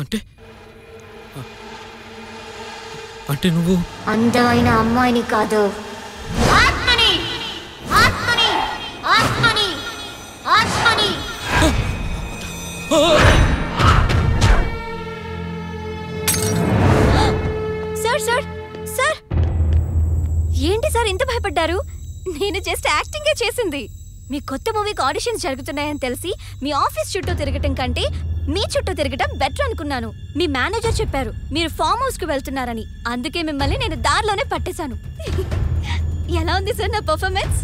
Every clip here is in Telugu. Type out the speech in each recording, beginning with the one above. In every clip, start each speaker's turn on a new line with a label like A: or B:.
A: అంటే అంటే నువ్వు
B: అందమైన అమ్మాయిని కాదు, ఆత్మని ఆత్మని ఆత్మని ఆత్మని.
C: సార్ సార్ సార్, ఏంటి సార్ ఇంత భయపడ్డారు? నేను జస్ట్ యాక్టింగే చేసింది. మీ కొత్త మూవీకి ఆడిషన్స్ జరుగుతున్నాయని తెలిసి మీ ఆఫీస్ చుట్టూ తిరగటం కంటే మీ చుట్టూ తిరగటం బెటర్ అనుకున్నాను. మీ మేనేజర్ చెప్పారు మీరు ఫామ్ హౌస్ కు వెళ్తున్నారని, అందుకే మిమ్మల్ని నేను దారిలోనే పట్టేశాను. ఎలా ఉంది సార్ నా పర్ఫార్మెన్స్?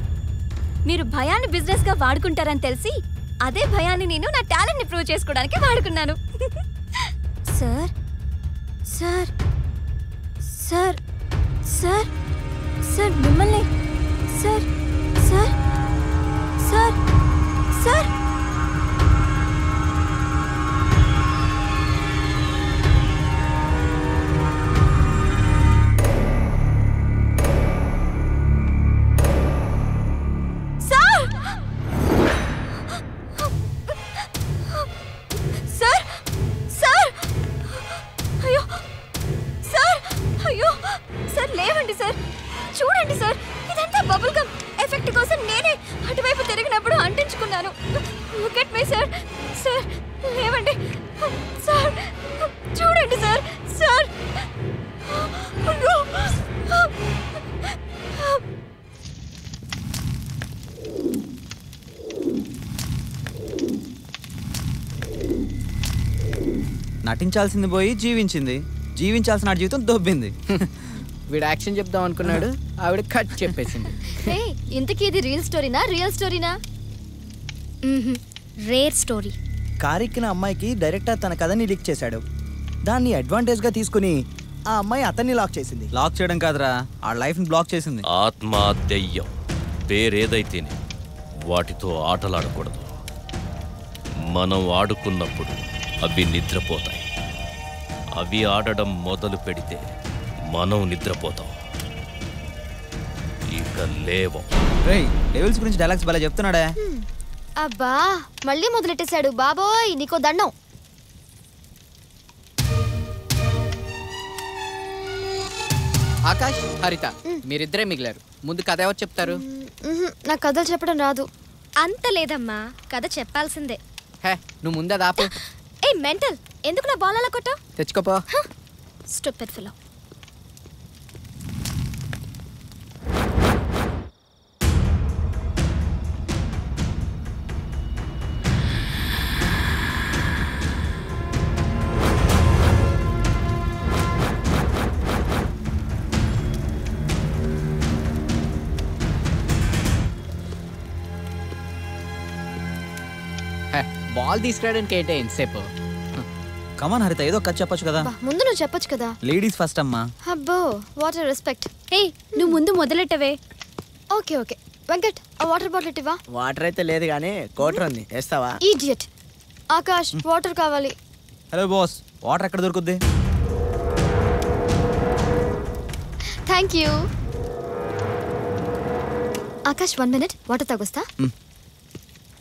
C: మీరు భయాన్ని బిజినెస్ గా వాడుకుంటారని తెలిసి అదే భయాన్ని నేను నా టాలెంట్ ని ప్రూవ్ చేసుకోవడానికి వాడుకున్నాను. Sir sir sir sir sir మిమ్మల్ని సార్ సార్ సార్ సార్ చూడండి సార్, ఇదంతా బబుల్ గమ్ ఎఫెక్ట్ కోసం నేనే అటువైపు తిరిగినప్పుడు అంటించుకున్నాను. Look at me sir. Sir లేవండి సార్, చూడండి సార్. సార్
D: నటించాల్సింది పోయి జీవించింది, జీవించాల్సిన జీవితం దొబ్బింది.
E: వీడు యాక్షన్ చెప్దాం అనుకున్నాడు, ఆవిడ కట్ చెప్పేసింది.
C: ఇంతకీ ఇది రియల్ స్టోరీనా రియల్ స్టోరీనా? Rare story.
F: కారెక్కిన అమ్మాయికి డైరెక్టర్ తన కథని లీక్ చేశాడు. దాన్ని అడ్వాంటేజ్గా తీసుకుని ఆ అమ్మాయి అతన్ని లాక్ చేసింది.
D: లాక్ చేయడం కాదురా, ఆ లైఫ్ని బ్లాక్ చేసింది.
G: ఆత్మ దెయ్యం పేరేదైతేనే వాటితో ఆటలాడకూడదు. మనం ఆడుకున్నప్పుడు అవి నిద్రపోతాయి. అవి ఆడడం మొదలు పెడితే మనం నిద్రపోతాం, ఇక లేవం.
D: డెవిల్స్ గురించి డైలాగ్స్ భలే చెప్తున్నాడే.
C: అబ్బా మళ్ళీ మొదలెట్టేశాడు. బాబోయ్ నీకో దండం.
E: ఆకాష్, హరిత మీరిద్దరే మిగిలారు. ముందు కథ ఎవరు చెప్తారు?
C: నాకు కథలు చెప్పడం రాదు. అంత లేదమ్మా, కథ చెప్పాల్సిందే.
E: హే నువ్వు ముందే దాపు.
C: ఏ మెంటల్, ఎందుకు నా బాల్ అలా కొట్టావు?
E: తెచ్చుకోపో.
C: Stupid fellow.
E: బాల్ తీసుకురావడానికి ఏంటే ఎంతసేపు?
D: కమాన్ హరిత, ఏదో కథ చెప్పొచ్చు కదా.
C: ముందు నువ్వు చెప్పొచ్చు కదా.
D: లేడీస్ ఫస్ట్ అమ్మా.
C: అబ్బో వాట్ రెస్పెక్ట్. ఏ నువ్వు ముందు మొదలెట్టవే. ఓకే ఓకే వెంకట్, ఆ వాటర్ బాటిల్ ఇవ్వా.
F: వాటర్ అయితే లేదు కానీ కోటర్ ఉంది, వేస్తావా?
C: ఈడియట్. ఆకాష్ వాటర్ కావాలి.
D: హలో బాస్, వాటర్ ఎక్కడ దొరుకుద్ది?
C: Thank you. Akash 1 minute water తాగొస్తా.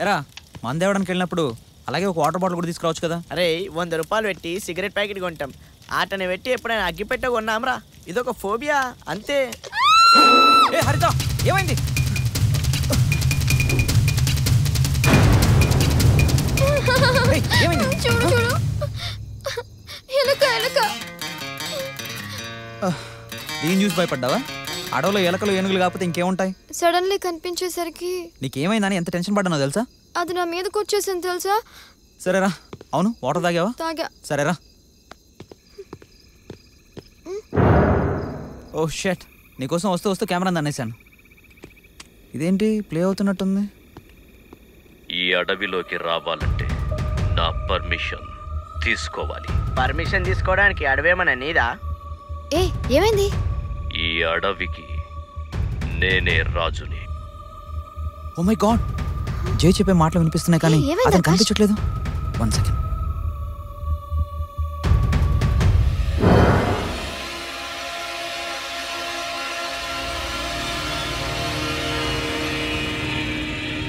D: ఎరా మందు తేవడానికి వెళ్ళినప్పుడు అలాగే ఒక వాటర్ బాటిల్ కూడా తీసుకురావచ్చు కదా.
F: అరే 100 రూపాయలు పెట్టి సిగరెట్ ప్యాకెట్ కొంటాం, ఆటని పెట్టి ఎప్పుడైనా అగ్గిపెట్ట కొన్నాంరా. ఇదొక ఫోబియా అంతే.
D: ఏ హరిత ఏమైంది?
C: చూడు చూడు, ఎలక ఎలక.
D: దీని చూసి భయపడ్డావా? అడవులో ఎలకలు ఏనుగులు కాకపోతే ఇంకేముంటాయి?
C: సడన్లీ కనిపించేసరికి
D: నీకేమైందని ఎంత టెన్షన్ పడ్డానో తెలుసా?
C: అది నా మీదకి వచ్చేసింది తెలుసా?
D: సరేరా. అవును వాటర్ తాగావా?
C: తాగా.
D: సరేరా. ఓ షట్, నీకోసం వస్తూ వస్తూ కెమెరా అనేసాను. ఇదేంటి ప్లే అవుతున్నట్టుంది?
G: ఈ అడవిలోకి రావాలంటే నా పర్మిషన్ తీసుకోవాలి.
F: పర్మిషన్ తీసుకోవడానికి అడవేమన్నా నీదా?
C: ఏ ఏమైంది?
G: ఈ అడవికి నేనే రాజుని.
D: ఓ మై గాడ్, జై చెప్పే మాటలు వినిపిస్తున్నాయి కానీ అతను కనిపించట్లేదు. 1 second.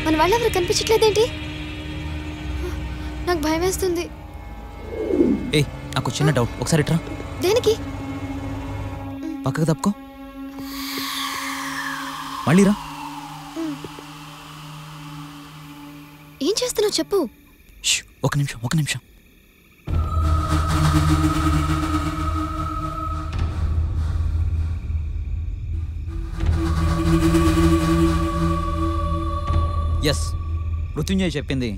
C: మన వాళ్ళెవరు కనిపించట్లేదేంటి? నాకు భయం వేస్తుంది.
D: ఏ నాకు చిన్న డౌట్, ఒకసారి ఇట్రా.
H: దేనికి?
D: పక్కకు తప్పుకో. మళ్ళీ రా.
H: ఏం చేస్తున్నావు చెప్పు.
D: ఒక నిమిషం. ఎస్, మృత్యుంజయ్ చెప్పింది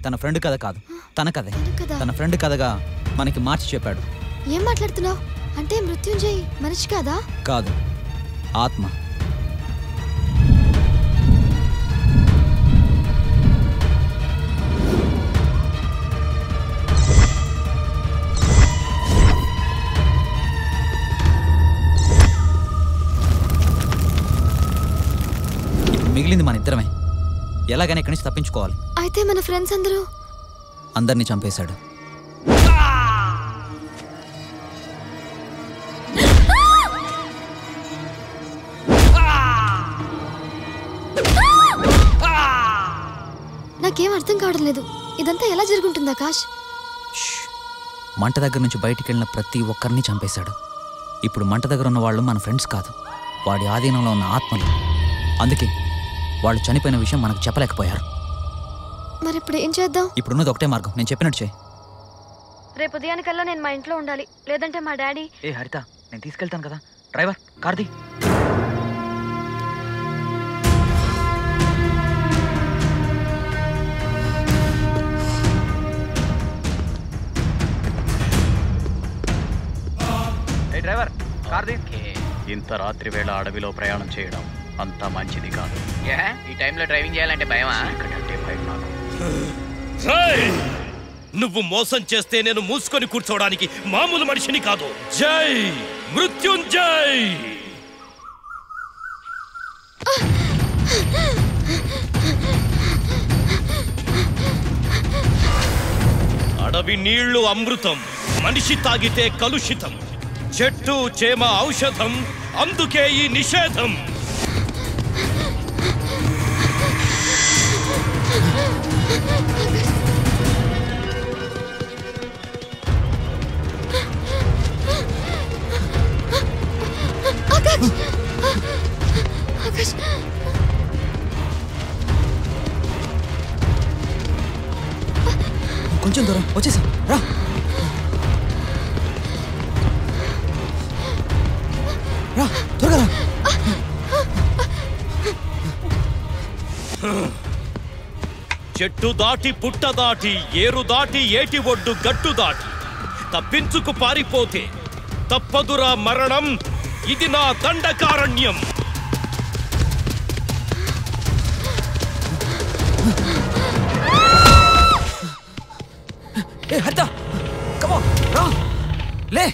D: తన ఫ్రెండ్ కథ కాదు, తన కథే. తన ఫ్రెండ్ కథగా మనకి మార్చి చెప్పాడు.
H: ఏం మాట్లాడుతున్నావు? అంటే మృత్యుంజయ్ మనిషి కాదా?
D: కాదు, ఆత్మ. మిగిలింది మన ఇద్దరమే. ఎలాగైనా ఇక్కడి నుంచి తప్పించుకోవాలి.
H: అయితే మన ఫ్రెండ్స్
D: అందరినీ చంపేశాడు.
H: నాకేం అర్థం కావడం లేదు. ఇదంతా ఎలా జరుగుతుంది ఆకాష్?
D: మంట దగ్గర నుంచి బయటికి వెళ్ళిన ప్రతి ఒక్కరిని చంపేశాడు. ఇప్పుడు మంట దగ్గర ఉన్న వాళ్ళు మన ఫ్రెండ్స్ కాదు, వాడి ఆధీనంలో ఉన్న ఆత్మలు. అందుకే వాళ్ళు చనిపోయిన విషయం మనకు చెప్పలేకపోయారు.
H: మరి ఇప్పుడు ఏం చేద్దాం?
D: ఇప్పుడున్నది ఒకటే మార్గం, నేను చెప్పినట్టు చేయి.
H: రేపు ఉదయానికల్లా నేను మా ఇంట్లో ఉండాలి, లేదంటే మా డాడీ.
D: ఏ హరిత, నేను తీసుకెళ్తాను కదా. డ్రైవర్, కార్ది. డ్రైవర్, కార్ది.
E: ఇంత రాత్రి వేళ అడవిలో ప్రయాణం చేయడం అంత మంచిది కాదు.
I: ఈ టైంలో డ్రైవింగ్ చేయాలంటే భయమా?
E: ఇక్కడంటే భయం నాకు.
G: నువ్వు మోసం చేస్తే నేను మూసుకొని కూర్చోవడానికి మామూలు మనిషిని కాదు. జై మృత్యుంజయ్! అడవి నీళ్లు అమృతం, మనిషి తాగితే కలుషితం. చెట్టు చేమ ఔషధం, అందుకే ఈ నిషేధం.
D: కొంచెం దూరం వచ్చేసి రా. రా, త్వరగా రా.
G: చెట్టు దాటి పుట్ట దాటి ఏరు దాటి ఏటి ఒడ్డు గట్టు దాటి తప్పించుకు పారిపోతే తప్పదురా మరణం. ఇది నా దండకారణ్యం.
D: ఏ హరిత, కమ్ ఆన్, రా. లే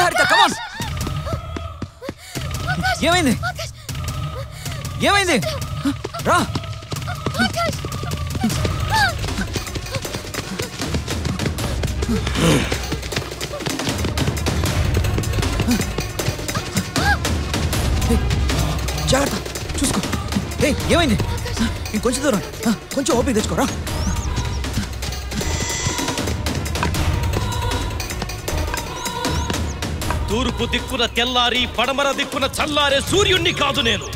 D: హరిత, కమ్ ఆన్. ఏమైంది? రా. జాగ్రత్త, చూసుకో. ఏమైంది? ఇంకొంచెం దూరం, కొంచెం ఓపిక తెచ్చుకోరా.
G: తూర్పు దిక్కున తెల్లారి పడమర దిక్కున చల్లారే సూర్యుణ్ణి కాదు నేను.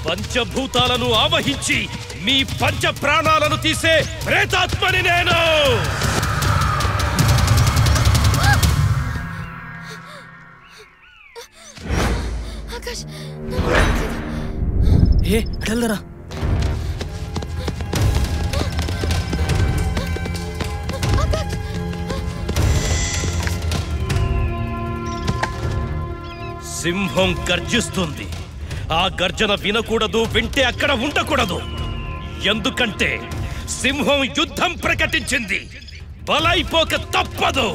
G: పంచభూతాలను ఆవహించి మీ పంచ ప్రాణాలను తీసే ప్రేతాత్మని నేను.
D: అటల్దరా.
G: సింహం గర్జిస్తుంది. ఆ గర్జన వినకూడదు, వింటే అక్కడ ఉండకూడదు. ఎందుకంటే సింహం యుద్ధం ప్రకటించింది. బలైపోక తప్పదు.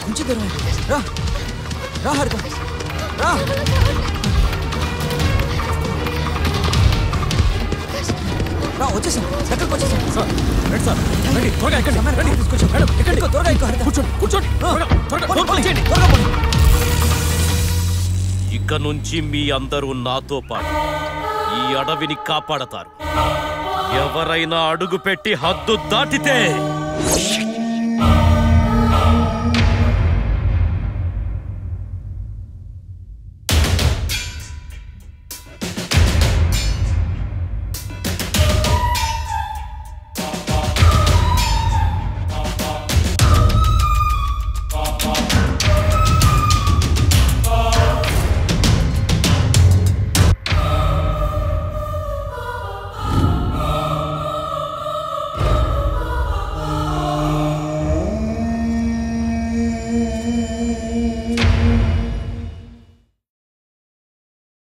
D: కొంచెం దూరం రా. రా హరిత, రా. రా, వచ్చేసాం, దగ్గరకు వచ్చేసాం. రండి సార్, రండి, త్వరగా ఎక్కండి. రండి, తీసుకొచ్చాం. ఎక్కడికో త్వరగా ఎక్కువ. కూర్చోండి.
G: ఇక నుంచి మీ అందరూ నాతో పాటు ఈ అడవిని కాపాడతారు. ఎవరైనా అడుగు పెట్టి హద్దు దాటితే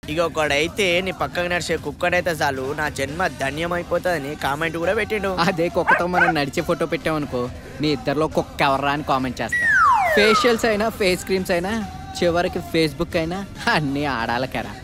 J: ఇగొకడైతే నీ పక్కకు నడిచే కుక్కడైతే చాలు నా జన్మ ధన్యమైపోతుందని కామెంట్ కూడా పెట్టిండు.
K: అదే కుక్కతో మనం నడిచే ఫోటో పెట్టామనుకో నీ ఇద్దరిలో కుక్క ఎవర్రా అని కామెంట్ చేస్తా. ఫేషియల్స్ అయినా ఫేస్ క్రీమ్స్ అయినా చివరికి ఫేస్బుక్ అయినా అన్నీ ఆడాలకెరా.